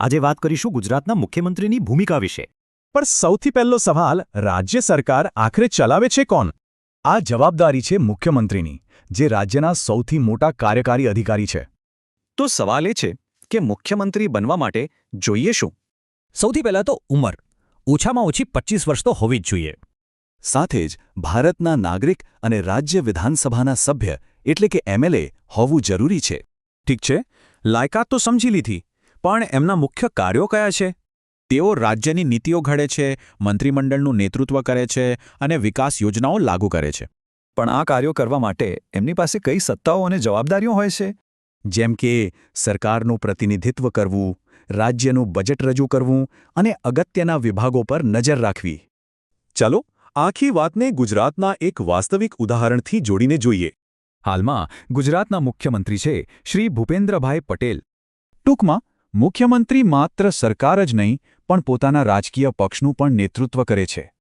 આજે વાત કરીશું ગુજરાતના મુખ્યમંત્રીની ભૂમિકા વિશે. પણ સૌથી પહેલો સવાલ, રાજ્ય સરકાર આખરે ચલાવે છે કોણ? આ જવાબદારી છે મુખ્યમંત્રીની, જે રાજ્યના સૌથી મોટા કાર્યકારી અધિકારી છે. તો સવાલ એ છે કે મુખ્યમંત્રી બનવા માટે જોઈએ શું? સૌથી પહેલાં તો ઉંમર ઓછામાં ઓછી 25 વર્ષ તો હોવી જ જોઈએ. સાથે જ ભારતના નાગરિક અને રાજ્ય વિધાનસભાના સભ્ય એટલે કે MLA હોવું જરૂરી છે. ઠીક છે, લાયકાત તો સમજી લીધી, પણ એમના મુખ્ય કાર્યો કયા છે? તેઓ રાજ્યની નીતિઓ ઘડે છે, મંત્રીમંડળનું નેતૃત્વ કરે છે અને વિકાસ યોજનાઓ લાગુ કરે છે. પણ આ કાર્યો કરવા માટે એમની પાસે કઈ સત્તાઓ અને જવાબદારીઓ હોય છે? જેમ કે સરકારનું પ્રતિનિધિત્વ કરવું, રાજ્યનું બજેટ રજૂ કરવું અને અગત્યના વિભાગો પર નજર રાખવી. ચાલો આખી વાતને ગુજરાતના એક વાસ્તવિક ઉદાહરણથી જોડીને જોઈએ. હાલમાં ગુજરાતના મુખ્યમંત્રી છે શ્રી ભૂપેન્દ્રભાઈ પટેલ. ટૂંકમાં મુખ્યમંત્રી માત્ર સરકાર જ નહીં પણ પોતાના રાજકીય પક્ષનું પણ નેતૃત્વ કરે છે.